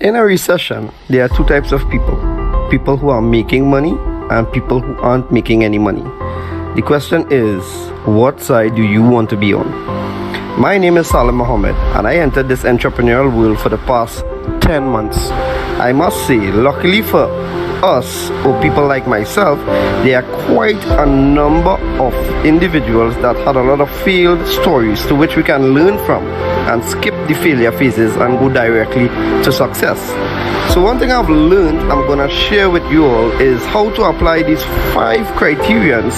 In a recession, there are two types of people: people who are making money and people who aren't making any money. The question is, what side do you want to be on? My name is Salim Mohammed, and I entered this entrepreneurial world for the past 10 months. I must say, luckily for us, or people like myself, there are quite a number of individuals that had a lot of failed stories to which we can learn from and skip the failure phases and go directly to success. So one thing I've learned I'm gonna share with you all is how to apply these 5 criterions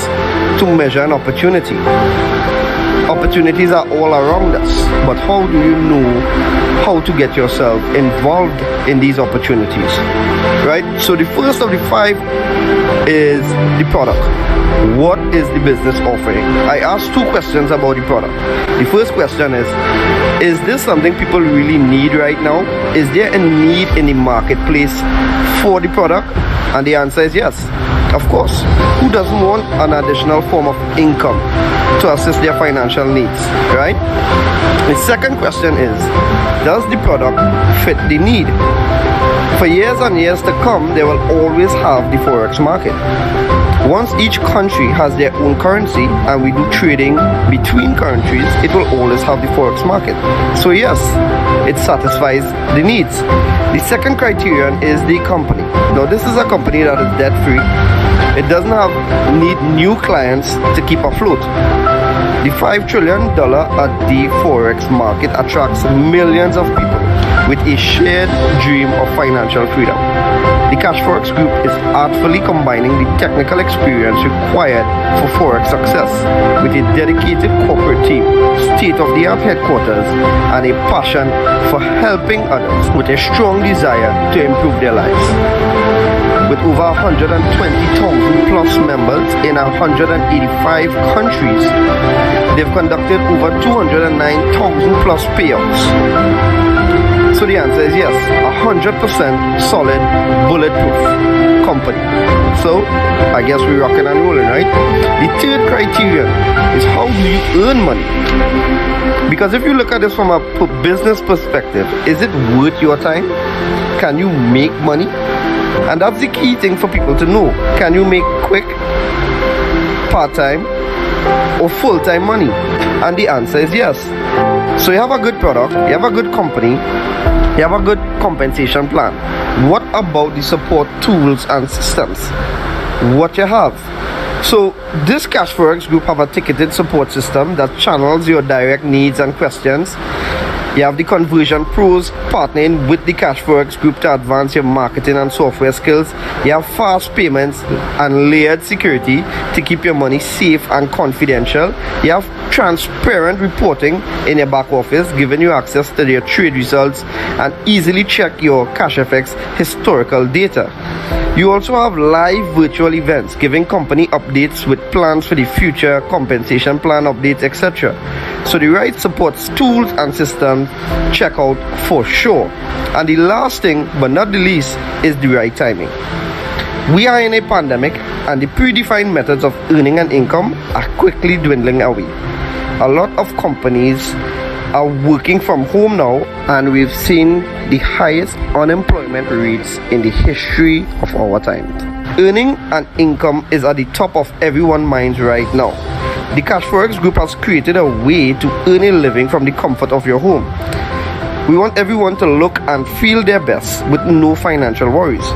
to measure an opportunity. Opportunities are all around us, but how do you know how to get yourself involved in these opportunities, right? So the first of the 5 is the product. What is the business offering? I asked 2 questions about the product. The first question is this something people really need right now? Is there a need in the marketplace for the product? And the answer is yes. Of course, who doesn't want an additional form of income to assist their financial needs, right? The second question is, does the product fit the need? For years and years to come, they will always have the Forex market. Once each country has their own currency and we do trading between countries, it will always have the Forex market. So yes, it satisfies the needs. The second criterion is the company. Now this is a company that is debt free. It doesn't need new clients to keep afloat. The $5 trillion at the Forex market attracts millions of people with a shared dream of financial freedom. The Cashfx group is artfully combining the technical experience required for Forex success with a dedicated corporate team, state-of-the-art headquarters, and a passion for helping others with a strong desire to improve their lives. With over 120,000 plus members in 185 countries, they've conducted over 209,000 plus payouts. So the answer is yes, 100% solid, bulletproof company. So I guess we're rocking and rolling, right? The third criterion is, how do you earn money? Because if you look at this from a business perspective, is it worth your time? Can you make money? And that's the key thing for people to know. Can you make quick, part-time, or full-time money? And the answer is yes. So you have a good product, you have a good company, you have a good compensation plan. What about the support tools and systems? What you have? So this Cashfx group have a ticketed support system that channels your direct needs and questions. You have the conversion pros partnering with the Cashfx group to advance your marketing and software skills. You have fast payments and layered security to keep your money safe and confidential. You have transparent reporting in your back office, giving you access to your trade results and easily check your Cashfx historical data. You also have live virtual events giving company updates with plans for the future, compensation plan updates, etc. So the right support tools and systems, check out for sure. And the last thing but not the least is the right timing. We are in a pandemic and the predefined methods of earning an income are quickly dwindling away. A lot of companies are working from home now, and we've seen the highest unemployment rates in the history of our time. Earning an income is at the top of everyone's minds right now. The Cashfx group has created a way to earn a living from the comfort of your home. We want everyone to look and feel their best with no financial worries.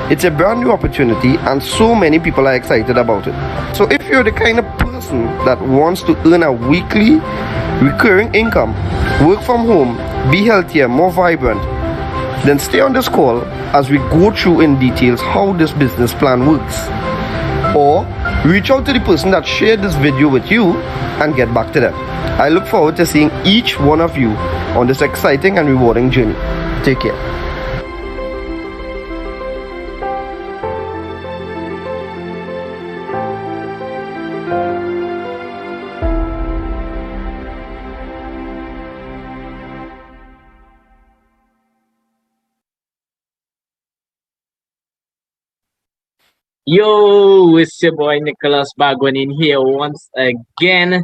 It's a brand new opportunity and so many people are excited about it. So if you're the kind of person that wants to earn a weekly recurring income, work from home, be healthier, more vibrant, then stay on this call as we go through in details how this business plan works. Or reach out to the person that shared this video with you and get back to them. I look forward to seeing each one of you on this exciting and rewarding journey. Take care. Yo, it's your boy Nicholas Bagwan in here once again,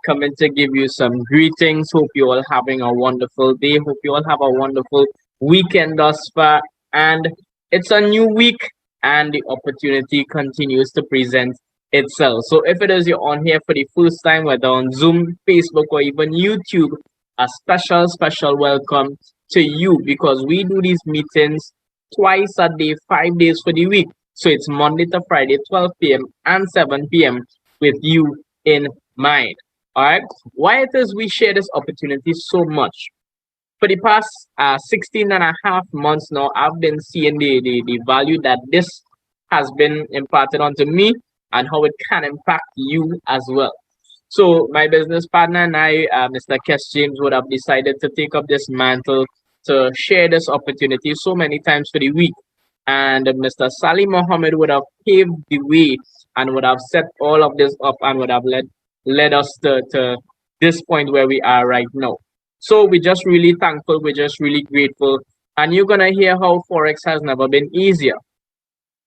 coming to give you some greetings. Hope you all having a wonderful day. Hope you all have a wonderful weekend thus far, and it's a new week, and the opportunity continues to present itself. So if it is you're on here for the first time, whether on Zoom, Facebook, or even YouTube, a special welcome to you, because we do these meetings twice a day, 5 days for the week. So it's Monday to Friday, 12 p.m. and 7 p.m. with you in mind. All right. Why it is we share this opportunity so much? For the past 16 and a half months now, I've been seeing the value that this has been imparted onto me and how it can impact you as well. So my business partner and I, Mr. Kes James, would have decided to take up this mantle to share this opportunity so many times for the week. And Mr. Sali Mohammed would have paved the way and would have set all of this up and would have led us to this point where we are right now. So we're just really thankful, we're just really grateful. And you're gonna hear how Forex has never been easier.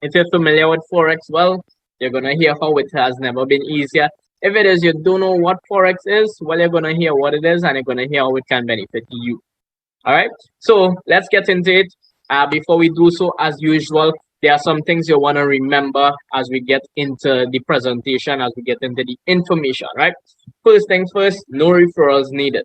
If you're familiar with Forex, well, you're gonna hear how it has never been easier. If it is you don't know what Forex is, well, you're gonna hear what it is and you're gonna hear how it can benefit you. All right. So let's get into it. Before we do so, as usual, there are some things you want to remember as we get into the presentation, as we get into the information, right? First things first, no referrals needed.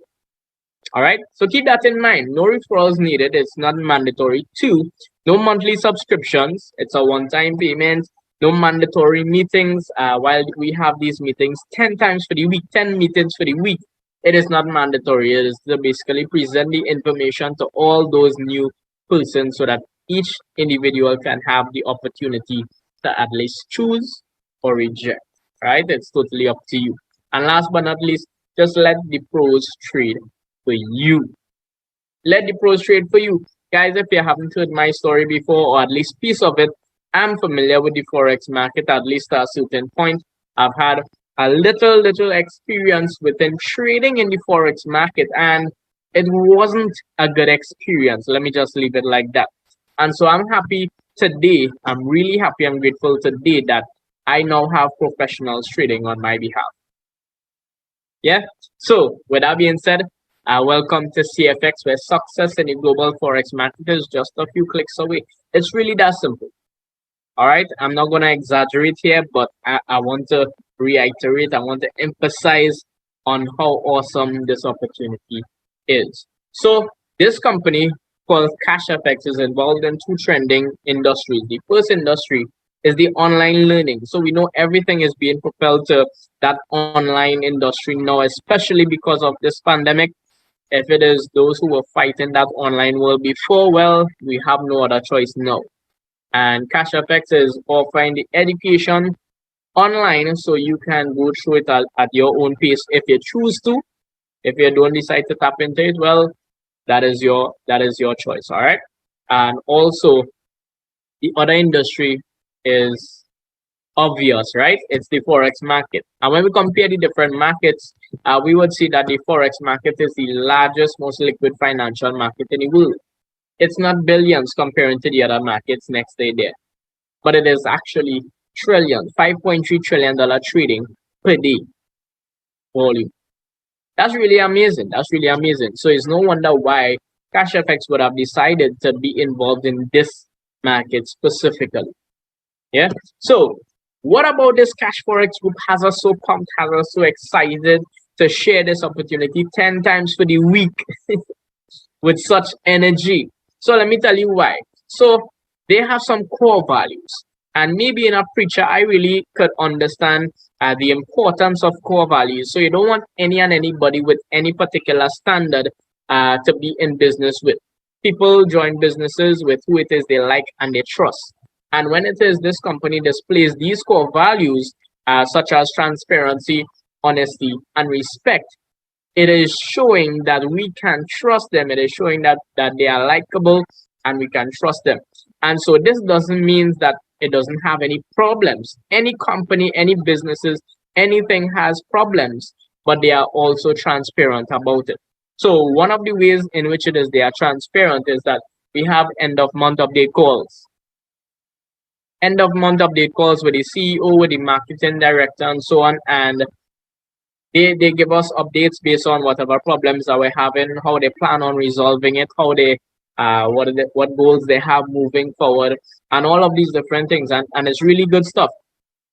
All right. So keep that in mind. No referrals needed. It's not mandatory. Two, no monthly subscriptions. It's a one-time payment. No mandatory meetings. While we have these meetings 10 times for the week, 10 meetings for the week, it is not mandatory. It is to basically present the information to all those new persons so that each individual can have the opportunity to at least choose or reject. Right? It's totally up to you. And last but not least, just let the pros trade for you. Let the pros trade for you. Guys, if you haven't heard my story before, or at least piece of it, I'm familiar with the Forex market, at least at a certain point. I've had a little experience within trading in the Forex market, and it wasn't a good experience. Let me just leave it like that. And so I'm happy today. I'm really happy and grateful today that I now have professionals trading on my behalf. Yeah. So with that being said, welcome to CFX, where success in the global Forex market is just a few clicks away. It's really that simple. All right. I'm not going to exaggerate here, but I want to reiterate, I want to emphasize on how awesome this opportunity is. So this company called Cashfx is involved in two trending industries. The first industry is the online learning. So we know everything is being propelled to that online industry now, especially because of this pandemic. If it is those who were fighting that online world before, well, we have no other choice now. And Cashfx is offering the education online, so you can go through it at your own pace if you choose to. If you don't decide to tap into it, well, that is your choice. All right. And also, the other industry is obvious, right? It's the Forex market. And when we compare the different markets, we would see that the Forex market is the largest, most liquid financial market in the world. It's not billions comparing to the other markets next day there, but it is actually trillions, $5.3 trillion trading per day volume. That's really amazing. That's really amazing. So it's no wonder why Cashfx would have decided to be involved in this market specifically. Yeah. So what about this Cash Forex group has us so pumped, has us so excited to share this opportunity 10 times for the week with such energy? So let me tell you why. So they have some core values. And maybe in a preacher, I really could understand the importance of core values. So you don't want any and anybody with any particular standard to be in business with. People join businesses with who it is they like and they trust. And when it is this company displays these core values, such as transparency, honesty, and respect, it is showing that we can trust them. It is showing that they are likable and we can trust them. And so this doesn't mean that it doesn't have any problems. Any company, any businesses, anything has problems, but they are also transparent about it. So one of the ways in which it is they are transparent is that we have end of month update calls. End of month update calls with the CEO, with the marketing director, and so on. And they give us updates based on whatever problems that we're having, how they plan on resolving it, how they what goals they have moving forward, and all of these different things. And it's really good stuff.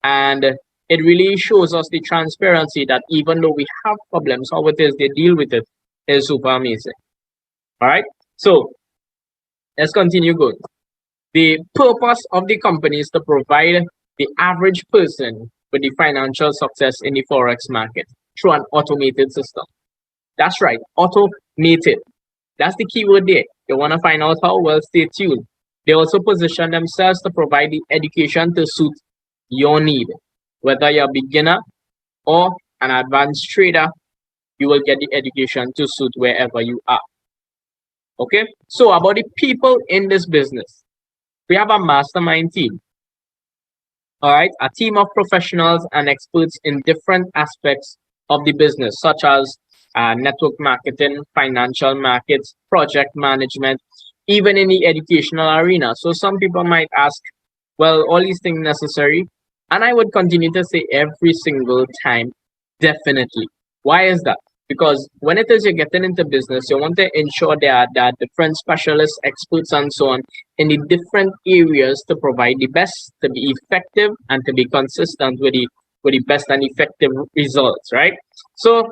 And it really shows us the transparency that even though we have problems, how it is they deal with it is super amazing. All right. So let's continue going. The purpose of the company is to provide the average person with the financial success in the Forex market through an automated system. That's right, automated. That's the keyword there. You want to find out how? Well, stay tuned. They also position themselves to provide the education to suit your need. Whether you're a beginner or an advanced trader, you will get the education to suit wherever you are. Okay, so about the people in this business, we have a mastermind team. All right, a team of professionals and experts in different aspects of the business, such as network marketing, financial markets, project management, even in the educational arena. So some people might ask, well, all these things necessary? And I would continue to say every single time, definitely. Why is that? Because when it is you're getting into business, you want to ensure there are different specialists, experts, and so on in the different areas to provide the best, to be effective, and to be consistent with the best and effective results, right? So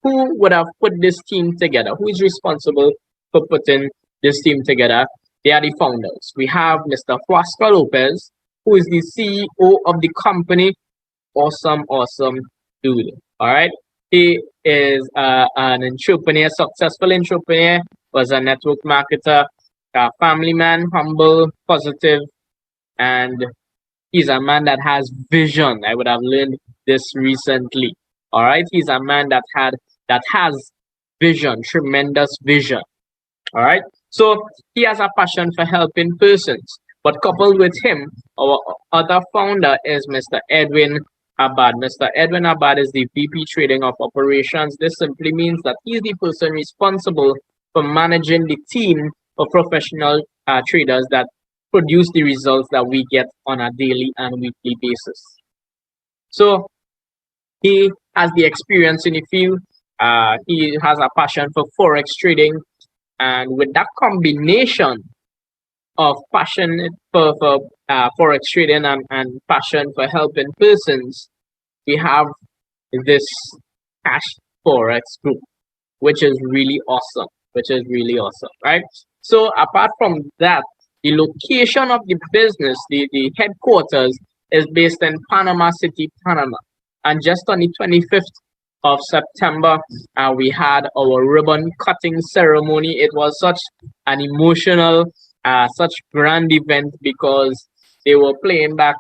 who would have put this team together? Who is responsible for putting this team together? They are the founders. We have Mr. Huasca Lopez, who is the CEO of the company. Awesome dude. All right. He is an entrepreneur, successful entrepreneur, was a network marketer, a family man, humble, positive, and he's a man that has vision. I would have learned this recently. All right. He's a man that has vision, tremendous vision. All right. So he has a passion for helping persons. But coupled with him, our other founder is Mr. Edwin Abad. Mr. Edwin Abad is the VP Trading of Operations. This simply means that he's the person responsible for managing the team of professional traders that produce the results that we get on a daily and weekly basis. So he has the experience in the field. He has a passion for Forex trading. And with that combination of passion for Forex trading and passion for helping persons, we have this Cashfx group, which is really awesome. Right? So apart from that, the location of the business, the headquarters, is based in Panama City, Panama. And just on the 25th of September, we had our ribbon cutting ceremony. It was such an emotional, such grand event because they were playing back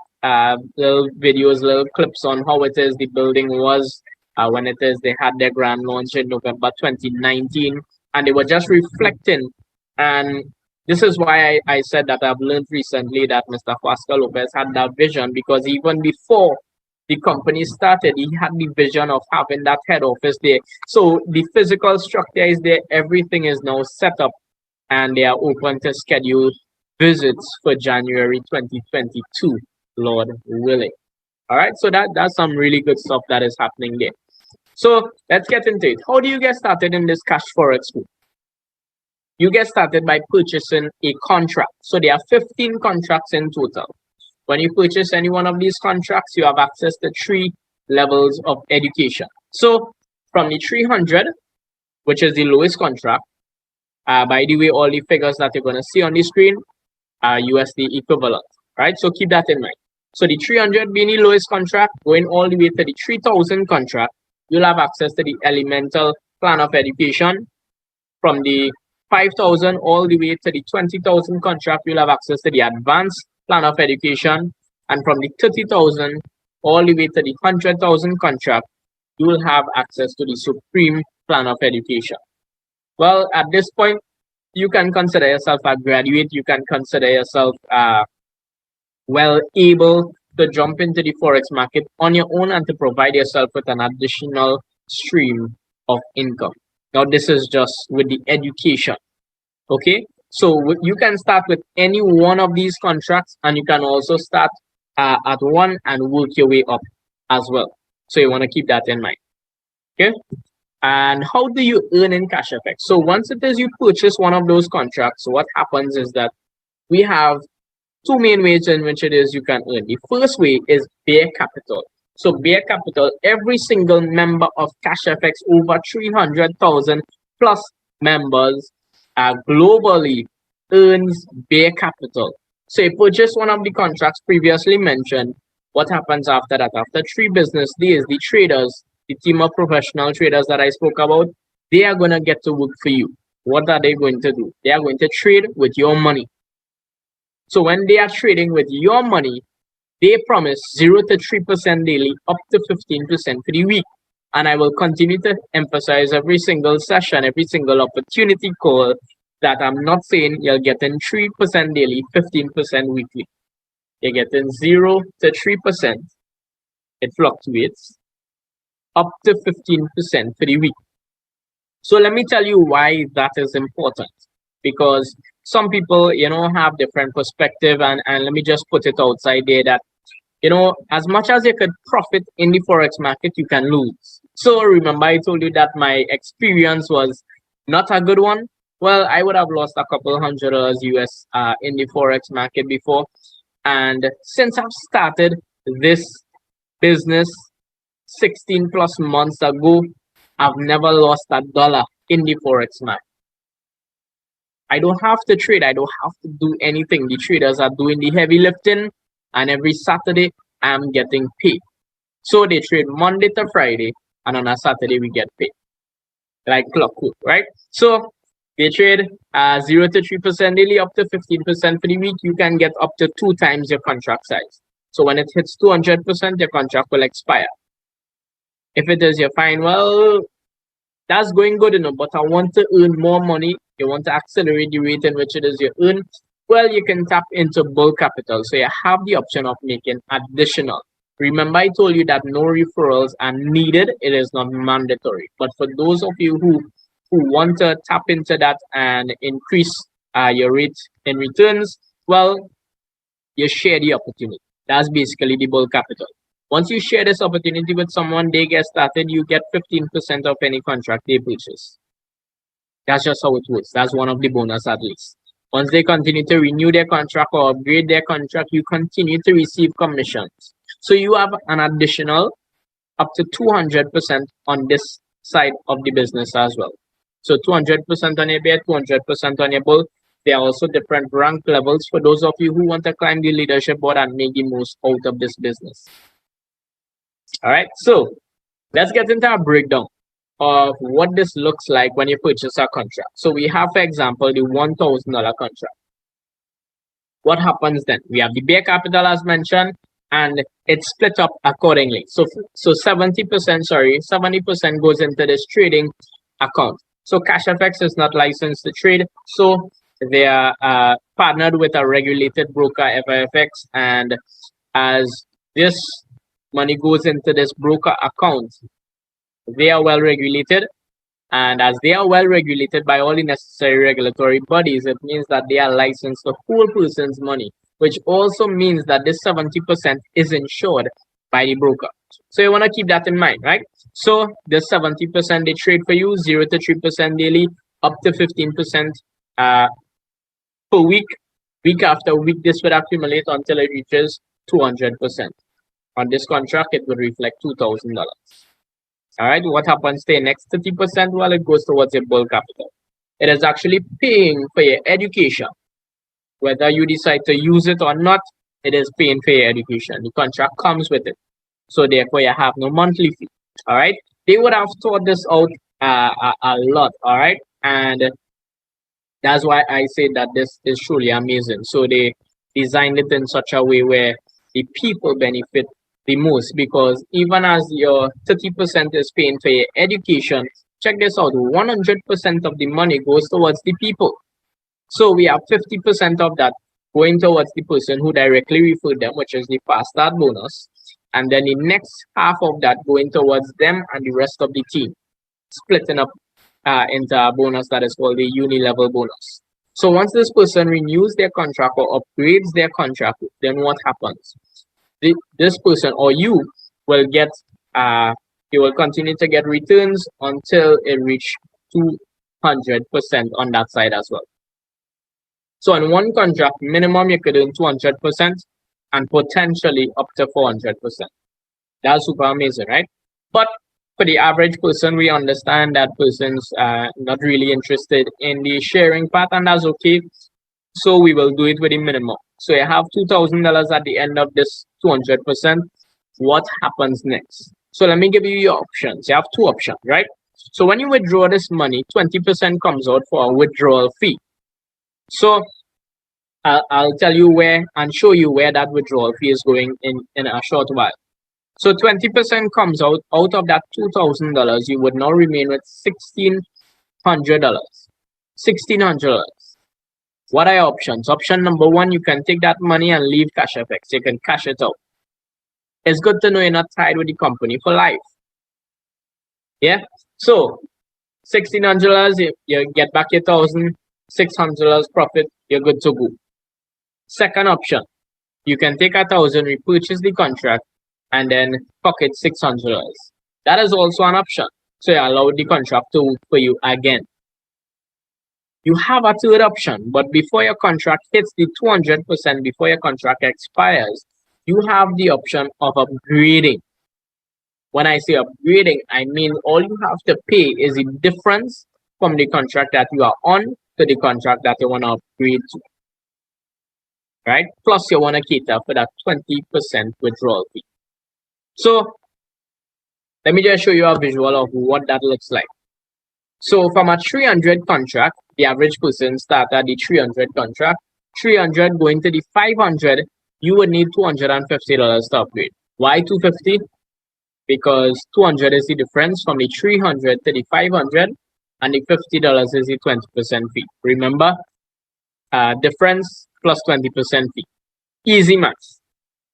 little videos, little clips on how it is the building was when it is they had their grand launch in November 2019, and they were just reflecting. And this is why I said that I've learned recently that Mr. Huasca Lopez had that vision, because even before the company started, he had the vision of having that head office there. So the physical structure is there, everything is now set up, and they are open to schedule visits for January 2022, Lord willing. All right, so that's some really good stuff that is happening there. So let's get into it. How do you get started in this Cashfx group? You get started by purchasing a contract. So there are 15 contracts in total. When you purchase any one of these contracts, you have access to 3 levels of education. So from the 300, which is the lowest contract, by the way, all the figures that you're going to see on the screen are USD equivalent, right? So keep that in mind. So the 300 being the lowest contract, going all the way to the 3000 contract, you'll have access to the elemental plan of education. From the 5,000 all the way to the 20,000 contract, you'll have access to the advanced plan of education. And from the 30,000 all the way to the 100,000 contract, you will have access to the supreme plan of education. Well, at this point, you can consider yourself a graduate. You can consider yourself well able to jump into the Forex market on your own and to provide yourself with an additional stream of income. Now, this is just with the education. Okay, so you can start with any one of these contracts, and you can also start at one and work your way up as well. So you want to keep that in mind. Okay, And how do you earn in Cashfx? So once it is you purchase one of those contracts, what happens is that we have two main ways in which it is you can earn. The first way is bare capital. So bare capital, every single member of Cashfx, over 300,000 plus members globally, earns bare capital. So you purchase one of the contracts previously mentioned. What happens after that? After 3 business days, the traders, the team of professional traders that I spoke about, they are going to get to work for you. What are they going to do? They are going to trade with your money. So when they are trading with your money, they promise 0 to 3% daily, up to 15% for the week. And I will continue to emphasize every single session, every single opportunity call, that I'm not saying you're getting 3% daily, 15% weekly. You're getting 0 to 3%. It fluctuates up to 15% for the week. So let me tell you why that is important. Because some people, have different perspective, and let me just put it outside there that, as much as you could profit in the Forex market, you can lose. So remember, I told you that my experience was not a good one. Well, I would have lost a couple $100 US in the Forex market before. And since I've started this business 16 plus months ago, I've never lost $1 in the Forex market. I don't have to trade. I don't have to do anything. The traders are doing the heavy lifting, and every Saturday I'm getting paid. So they trade Monday to Friday, and on a Saturday we get paid, like clockwork, right? So they trade 0 to 3% daily, up to 15% for the week. You can get up to 2 times your contract size. So when it hits 200%, your contract will expire. If it is, you're fine. Well, that's going good enough, but I want to earn more money. You want to accelerate the rate in which it is you earn. Well, you can tap into bulk capital. So you have the option of making additional. Remember, I told you that no referrals are needed. It is not mandatory. But for those of you who want to tap into that and increase your rate in returns, well, you share the opportunity. That's basically the bulk capital. Once you share this opportunity with someone, they get started, you get 15% of any contract they purchase. That's just how it works. That's one of the bonus at least. Once they continue to renew their contract or upgrade their contract, you continue to receive commissions. So you have an additional up to 200% on this side of the business as well. So 200% on your bear, 200% on your bull. There are also different rank levels for those of you who want to climb the leadership board and make the most out of this business. All right, so let's get into a breakdown of what this looks like when you purchase a contract. So we have, for example, the $1,000 contract. What happens then? We have the bare capital as mentioned, and it's split up accordingly. So 70% goes into this trading account. So Cashfx is not licensed to trade, so they are partnered with a regulated broker, FIFX, and as this money goes into this broker account, they are well regulated, and as they are well regulated by all the necessary regulatory bodies, it means that they are licensed to hold person's money, which also means that this 70% is insured by the broker. So you want to keep that in mind, right? So the 70% they trade for you, 0 to 3% daily, up to 15% per week. Week after week, this would accumulate until it reaches 200%. On this contract, it would reflect $2,000. All right, what happens to your next 30%? Well, it goes towards your bulk capital. It is actually paying for your education. Whether you decide to use it or not, it is paying for your education. The contract comes with it. So therefore, you have no monthly fee. All right, they would have thought this out a lot. All right, and that's why I say that this is truly amazing. So they designed it in such a way where the people benefit the most, because even as your 30% is paying for your education, check this out, 100% of the money goes towards the people. So we have 50% of that going towards the person who directly referred them, which is the fast start bonus, and then the next half of that going towards them and the rest of the team, splitting up into a bonus that is called the uni-level bonus. So once this person renews their contract or upgrades their contract, then what happens? This person or you will get you will continue to get returns until it reach 200% on that side as well. So in one contract, minimum you could earn 200% and potentially up to 400%. That's super amazing, right? But for the average person, we understand that person's not really interested in the sharing part, and that's okay. So we will do it with the minimum. So you have $2,000 at the end of this 200%. What happens next? So let me give you your options. You have two options, right? So when you withdraw this money, 20% comes out for a withdrawal fee. So I'll tell you where and show you where that withdrawal fee is going in a short while. So 20% comes out of that $2,000. You would now remain with $1,600. $1,600. What are your options? Option number one, you can take that money and leave Cashfx. You can cash it out. It's good to know you're not tied with the company for life. Yeah. So $1,600, you get back your $1,600 profit. You're good to go. Second option, you can take $1,000, repurchase the contract, and then pocket $600. That is also an option. So you allow the contract to work for you again. You have a third option, but before your contract hits the 200%, before your contract expires, you have the option of upgrading. When I say upgrading, I mean all you have to pay is the difference from the contract that you are on to the contract that you want to upgrade to. Right? Plus you want to cater for that 20% withdrawal fee. So let me just show you a visual of what that looks like. So from a 300 contract, the average person started at the 300 contract. 300 going to the 500, you would need $250 to upgrade. Why 250? Because 200 is the difference from the 300 to the 500, and the $50 is the 20% fee. Remember, difference plus 20% fee. Easy maths.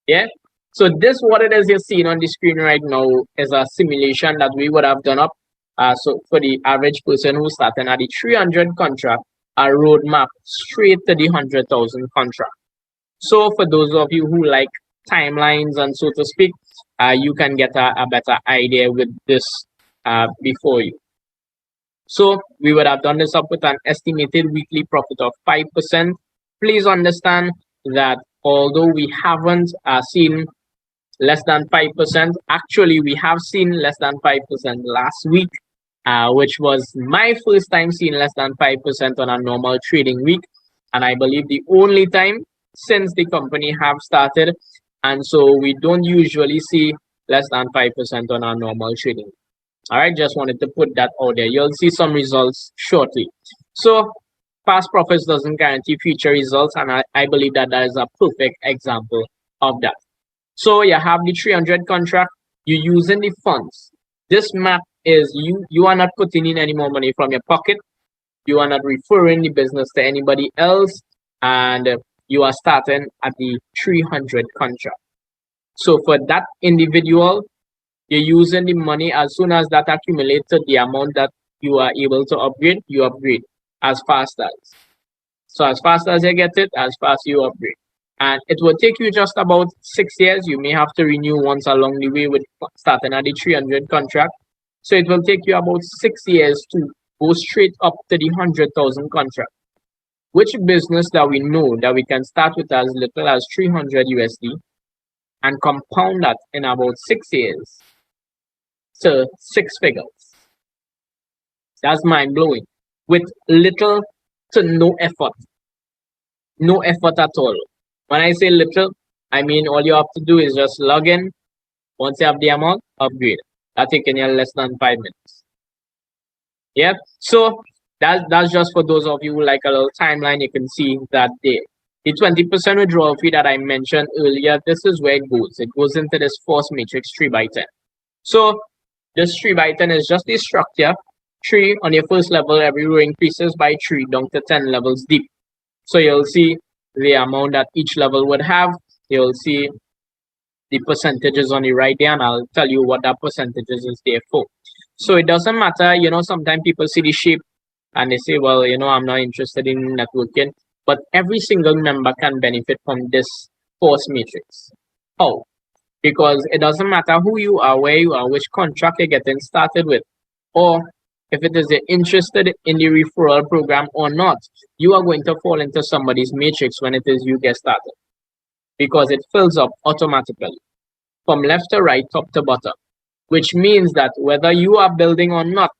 Yeah. So this, what it is you're seeing on the screen right now, is a simulation that we would have done up. So for the average person who started at the 300 contract, a roadmap straight to the 100,000 contract. So for those of you who like timelines and so to speak, you can get a better idea with this before you. So we would have done this up with an estimated weekly profit of 5%. Please understand that although we haven't seen less than 5%, actually we have seen less than 5% last week, which was my first time seeing less than 5% on a normal trading week, and I believe the only time since the company have started. And so we don't usually see less than 5% on our normal trading. All right, just wanted to put that out there. You'll see some results shortly. So past profits doesn't guarantee future results, and I believe that is a perfect example of that. So you have the 300 contract, you're using the funds. This map is you are not putting in any more money from your pocket. You are not referring the business to anybody else, and you are starting at the 300 contract. So for that individual, you're using the money as soon as that accumulates to the amount that you are able to upgrade, you upgrade as fast as. So as fast as you get it, as fast you upgrade. And it will take you just about 6 years. You may have to renew once along the way with starting at the 300 contract. So it will take you about 6 years to go straight up to the 100,000 contract. Which business that we know that we can start with as little as 300 USD and compound that in about 6 years to 6 figures? That's mind blowing. With little to no effort. No effort at all. When I say little, I mean all you have to do is just log in. Once you have the amount, upgrade. That's taking you less than 5 minutes. Yeah. So that's just for those of you who like a little timeline. You can see that the 20% withdrawal fee that I mentioned earlier, this is where it goes. It goes into this force matrix 3x10. So this 3x10 is just the structure. 3 on your first level, every row increases by 3 down to 10 levels deep. So you'll see the amount that each level would have. You'll see the percentages on the right there, and I'll tell you what that percentages is there for. So it doesn't matter, sometimes people see the shape and they say, well, I'm not interested in networking, but every single member can benefit from this force matrix. How? because it doesn't matter who you are, where you are, which contract you're getting started with, or if it is you're interested in the referral program or not, you are going to fall into somebody's matrix when it is you get started, because it fills up automatically from left to right, top to bottom, which means that whether you are building or not,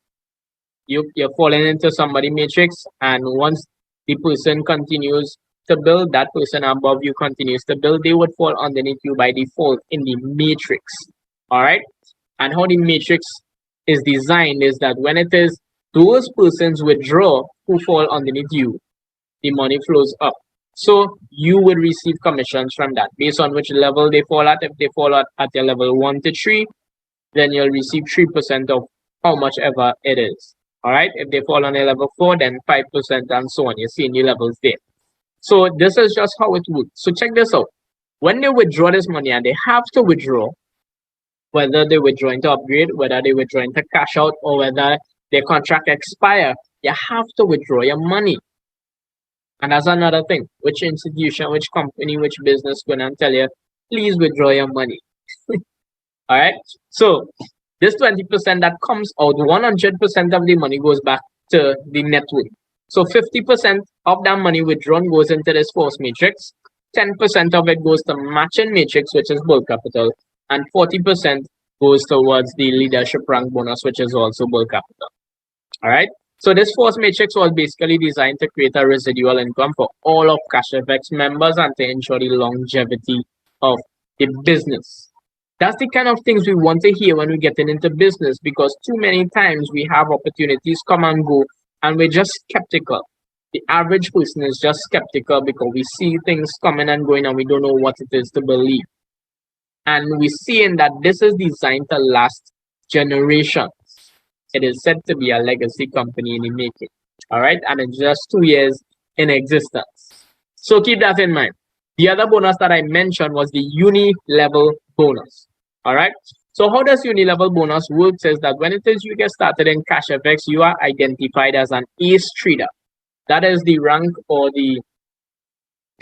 you're falling into somebody matrix, and once the person continues to build, that person above you continues to build, they would fall underneath you by default in the matrix. All right. And how the matrix is designed is that when it is those persons withdraw who fall underneath you, the money flows up. So you would receive commissions from that based on which level they fall at. If they fall at your level 1 to 3, then you'll receive 3% of how much ever it is. All right. If they fall on a level 4, then 5% and so on. You're seeing the levels there. So this is just how it works. So check this out. When they withdraw this money, and they have to withdraw, whether they withdraw into upgrade, whether they withdraw into cash out, or whether their contract expire, you have to withdraw your money. And that's another thing. Which institution, which company, which business going to tell you, please withdraw your money. All right. So this 20% that comes out, 100% of the money goes back to the network. So 50% of that money withdrawn goes into this force matrix. 10% of it goes to matching matrix, which is bull capital, and 40% goes towards the leadership rank bonus, which is also bull capital. All right. So this force matrix was basically designed to create a residual income for all of Cashfx members and to ensure the longevity of the business. That's the kind of things we want to hear when we're getting into business, because too many times we have opportunities come and go and we're just skeptical. The average person is just skeptical because we see things coming and going and we don't know what it is to believe. And we're seeing that this is designed to last generations. It is said to be a legacy company in the making. All right. And it's just 2 years in existence. So keep that in mind. The other bonus that I mentioned was the uni-level bonus. All right. So how does uni-level bonus work is that when it is you get started in Cashfx, you are identified as an ace trader. That is the rank or the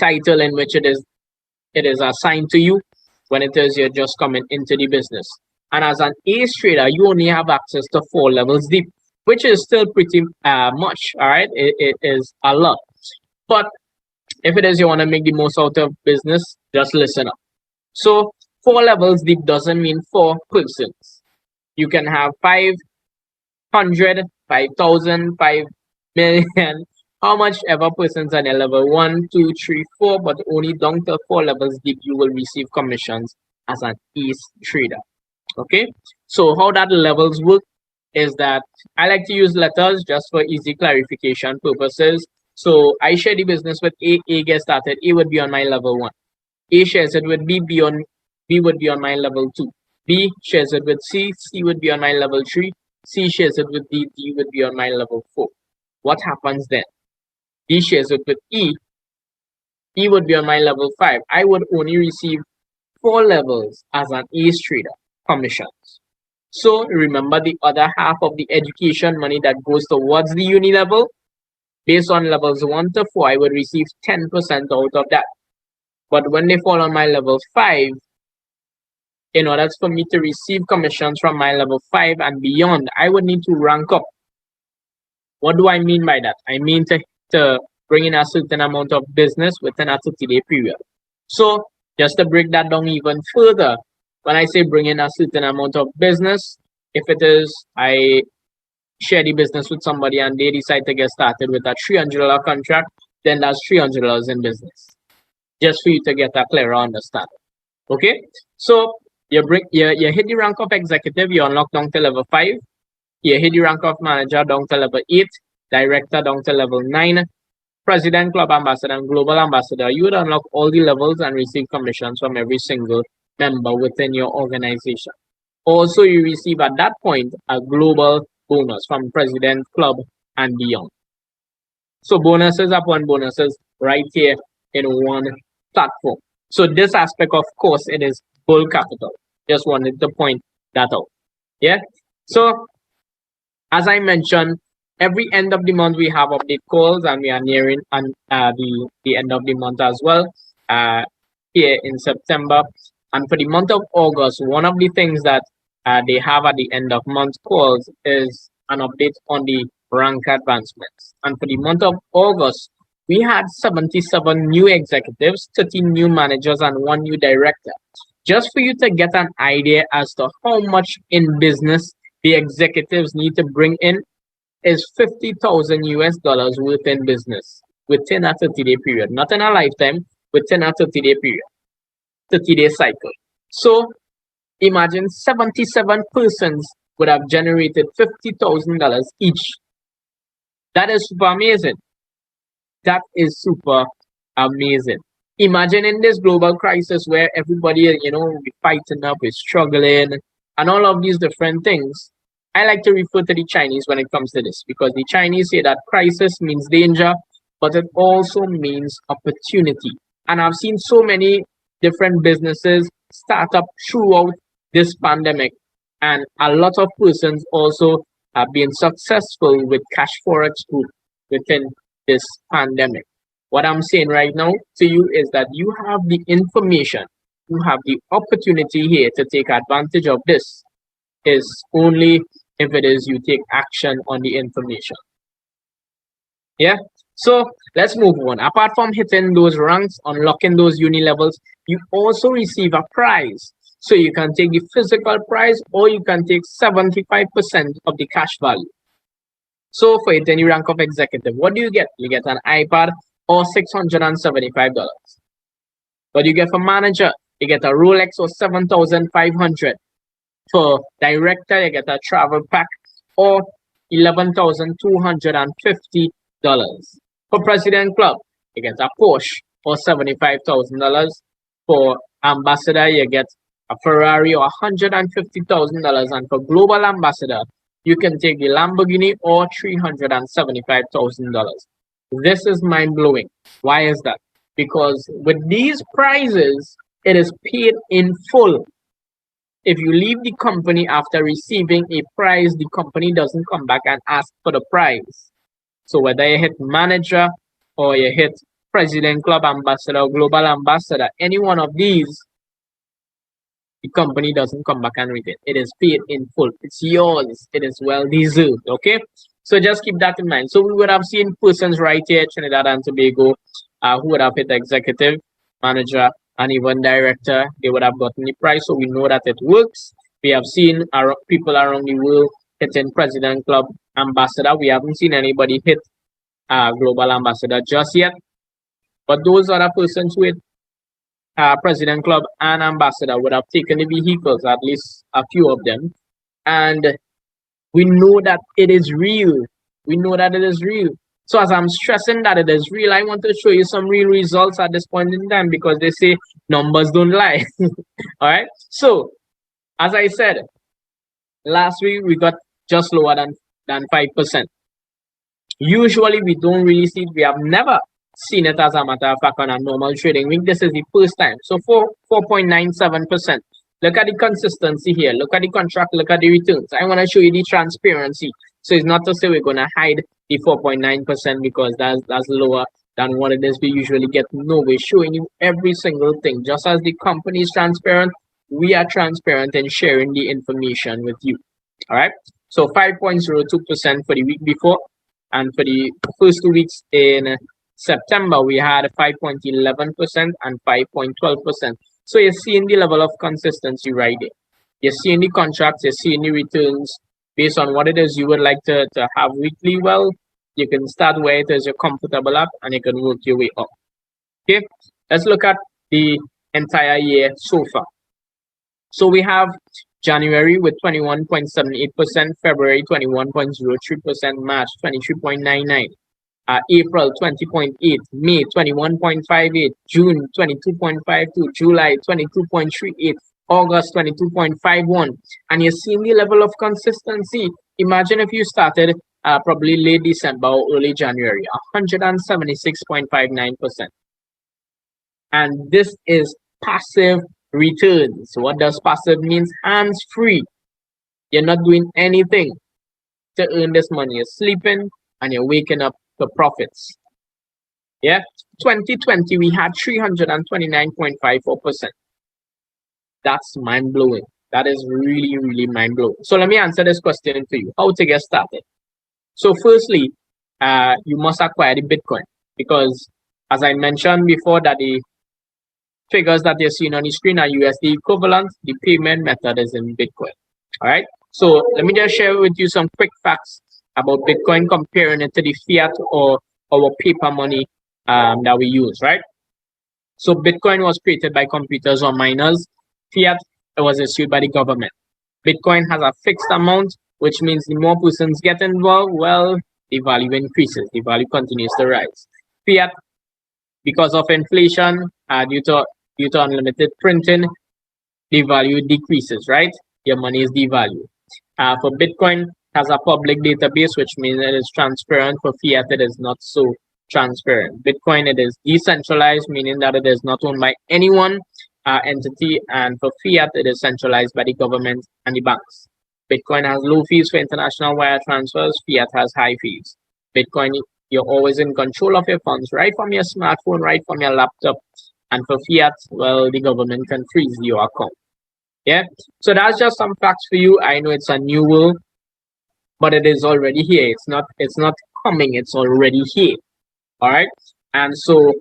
title in which it is assigned to you when it is you're just coming into the business. And as an ace trader, you only have access to 4 levels deep, which is still pretty much. All right. It is a lot. But if it is you want to make the most out of business, just listen up. So 4 levels deep doesn't mean 4 persons. You can have 500, 5,000, 5 million, how much ever persons on your level 1, 2, 3, 4, but only down to 4 levels deep you will receive commissions as an ace trader. Okay, so how that levels work is that I like to use letters just for easy clarification purposes. So I share the business with A gets started. A would be on my level 1. A shares it with B would be on my level 2. B shares it with C would be on my level 3. C shares it with D would be on my level 4. What happens then? D shares it with E would be on my level 5. I would only receive 4 levels as an ace trader commissions. So remember, the other half of the education money that goes towards the uni level, based on levels 1 to 4, I would receive 10% out of that. But when they fall on my level 5, in order for me to receive commissions from my level 5 and beyond, I would need to rank up. What do I mean by that? I mean to bring in a certain amount of business within a 30-day period. So just to break that down even further, when I say bring in a certain amount of business, if it is I share the business with somebody and they decide to get started with a $300 contract, then that's $300 in business. Just for you to get a clearer understanding. Okay, so you hit the rank of executive, you unlock down to level 5. You hit the rank of manager down to level 8, director down to level 9, president, club ambassador, and global ambassador. You would unlock all the levels and receive commissions from every single member within your organization. Also, you receive at that point a global bonus from president, club, and beyond. So bonuses upon bonuses right here in one platform. So this aspect, of course, it is bull capital. Just wanted to point that out. Yeah. So as I mentioned, every end of the month we have update calls, and we are nearing the end of the month as well. Here in September, And for the month of August, one of the things that they have at the end of month calls is an update on the rank advancements. And for the month of August, we had 77 new executives, 13 new managers, and one new director. Just for you to get an idea as to how much in business the executives need to bring in is 50,000 US dollars worth in business within a 30-day period, not in a lifetime, within a 30-day period, 30-day cycle. So imagine 77 persons would have generated $50,000 each. That is super amazing. That is super amazing. Imagine in this global crisis where everybody, we fighting up, is struggling, and all of these different things. I like to refer to the Chinese when it comes to this because the Chinese say that crisis means danger, but it also means opportunity. And I've seen so many different businesses start up throughout this pandemic, and a lot of persons also have been successful with Cashfx Group within this pandemic. What I'm saying right now to you is that you have the information, you have the opportunity here to take advantage of this. Is only if it is you take action on the information. Yeah. So let's move on. Apart from hitting those ranks, unlocking those uni levels, you also receive a prize. So you can take the physical prize or you can take 75% of the cash value. So for hitting the rank of executive, what do you get? You get an iPad or $675. What do you get for manager? You get a Rolex or 7,500. For director, you get a travel pack or $11,250. For president club, you get a Porsche or $75,000. For ambassador, you get a Ferrari or $150,000. And for global ambassador, you can take the Lamborghini or $375,000. This is mind blowing. Why is that? Because with these prizes, it is paid in full. If you leave the company after receiving a prize, the company doesn't come back and ask for the prize. So whether you hit manager or you hit president, club ambassador, global ambassador, any one of these, the company doesn't come back and return. It is paid in full. It's yours. It is well deserved. Okay. So just keep that in mind. So we would have seen persons right here, Trinidad and Tobago, who would have hit executive, manager, and even director. They would have gotten the prize. So we know that it works. We have seen people around the world hitting president, club ambassador. We haven't seen anybody hit global ambassador just yet. But those other persons with president club and ambassador would have taken the vehicles, at least a few of them, and we know that it is real. We know that it is real. So as I'm stressing that it is real, I want to show you some real results at this point in time because they say numbers don't lie. All right. So as I said, last week we got just lower than 5%. Usually we don't really see it. We have never seen it as a matter of fact on a normal trading week. This is the first time. So 4.97%. Look at the consistency here. Look at the contract. Look at the returns. I want to show you the transparency. So it's not to say we're going to hide the 4.9% because that's lower than what it is we usually get. No, we're showing you every single thing. Just as the company is transparent, we are transparent in sharing the information with you. All right. So 5.02% for the week before. And for the first 2 weeks in September, we had 5.11% and 5.12%. So you're seeing the level of consistency right there. You're seeing the contracts, you're seeing the returns based on what it is you would like to have weekly. Well, you can start where it is you're comfortable at and you can work your way up. Okay, let's look at the entire year so far. So we have January with 21.78%, February 21.03%, March 23.99%. April 20.8, May 21.58, June 22.52, July 22.38, August 22.51, and you're seeing the level of consistency. Imagine if you started probably late December or early January, 176.59%. And this is passive returns. What does passive means? Hands free. You're not doing anything to earn this money. You're sleeping and you're waking up the profits. Yeah, 2020 we had 329.54%. That's mind blowing. That is really, really mind blowing. So let me answer this question for you. How to get started? So firstly, you must acquire the Bitcoin because, as I mentioned before, that the figures that you're seeing on the screen are USD equivalent. The payment method is in Bitcoin. All right. So let me just share with you some quick facts about Bitcoin, comparing it to the fiat or our paper money that we use. Right. So Bitcoin was created by computers or miners. Fiat was issued by the government. Bitcoin has a fixed amount, which means the more persons get involved, well, the value increases, the value continues to rise. Fiat, because of inflation, due to unlimited printing, the value decreases, right? Your money is devalued. For Bitcoin, has a public database, which means it is transparent. For fiat, it is not so transparent. Bitcoin, it is decentralized, meaning that it is not owned by any one entity, and for fiat, it is centralized by the government and the banks. Bitcoin has low fees for international wire transfers. Fiat has high fees. Bitcoin, you're always in control of your funds, right from your smartphone, right from your laptop. And for fiat, well, the government can freeze your account. Yeah. So that's just some facts for you. I know it's a new world, but it is already here. It's not coming, it's already here. All right. And so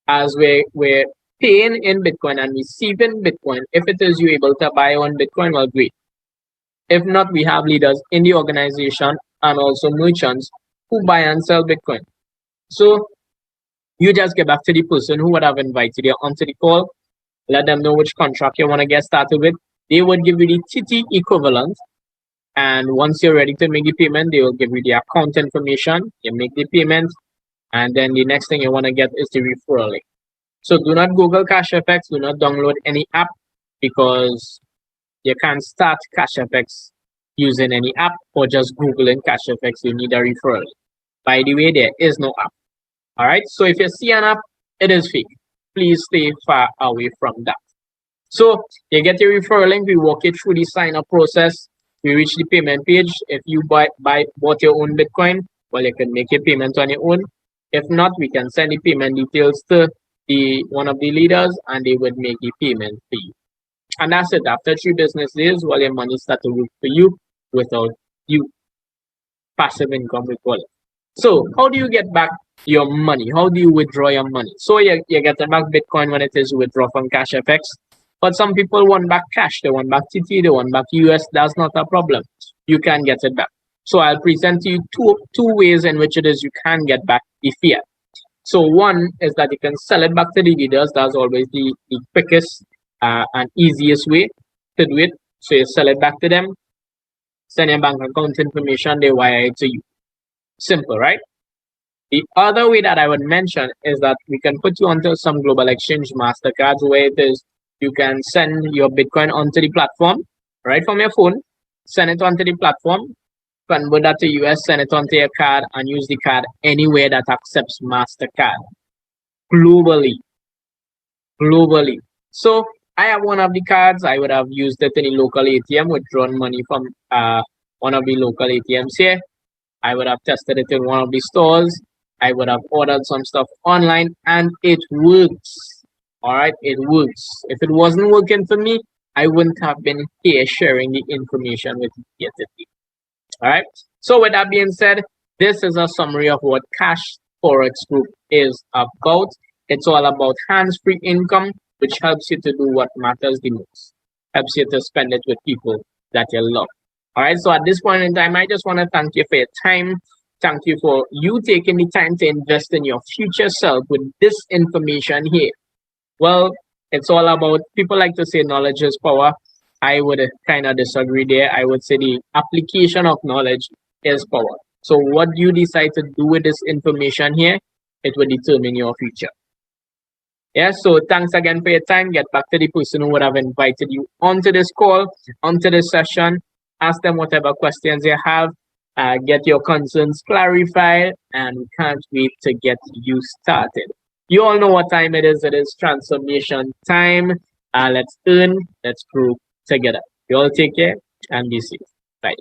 as we're paying in Bitcoin and receiving Bitcoin, if it is you able to buy on Bitcoin, well, great. If not, we have leaders in the organization and also merchants who buy and sell Bitcoin. So you just get back to the person who would have invited you onto the call, let them know which contract you want to get started with. They would give you the TT equivalent. And once you're ready to make the payment, they will give you the account information. You make the payment. And then the next thing you want to get is the referral link. So do not Google Cashfx. Do not download any app because you can't start Cashfx using any app or just Googling Cashfx. You need a referral link. By the way, there is no app. All right. So if you see an app, it is fake. Please stay far away from that. So you get your referral link. We walk you through the sign up process. We reach the payment page. If you bought your own Bitcoin, well, you can make your payment on your own. If not, we can send the payment details to one of the leaders, and they would make the payment for you. And that's it. After 3 business days, well, your money starts to work for you without you. Passive income, we call it. So how do you get back your money? How do you withdraw your money? So you get back Bitcoin when it is withdraw from Cashfx. But some people want back cash. They want back TT. They want back US. That's not a problem. You can get it back. So I'll present you two ways in which it is you can get back the fiat. So one is that you can sell it back to the leaders. That's always the quickest and easiest way to do it. So you sell it back to them, send your bank account information, they wire it to you. Simple, right? The other way that I would mention is that we can put you onto some global exchange MasterCards where it is you can send your Bitcoin onto the platform right from your phone, send it onto the platform, convert that to US, send it onto your card, and use the card anywhere that accepts MasterCard globally. So I have one of the cards. I would have used it in a local ATM, withdrawn money from one of the local ATMs here. I would have tested it in one of the stores. I would have ordered some stuff online, and it works. All right, it works. If it wasn't working for me, I wouldn't have been here sharing the information with you today. All right. So with that being said, this is a summary of what Cash Forex Group is about. It's all about hands-free income, which helps you to do what matters the most. Helps you to spend it with people that you love. All right. So at this point in time, I just want to thank you for your time. Thank you for you taking the time to invest in your future self with this information here. Well, it's all about, people like to say knowledge is power. I would kind of disagree there. I would say the application of knowledge is power. So what you decide to do with this information here, it will determine your future. Yeah, so thanks again for your time. Get back to the person who would have invited you onto this call, onto this session. Ask them whatever questions you have. Get your concerns clarified, and we can't wait to get you started. You all know what time it is. It is transformation time. Let's earn, let's grow together. You all take care and be safe. Bye.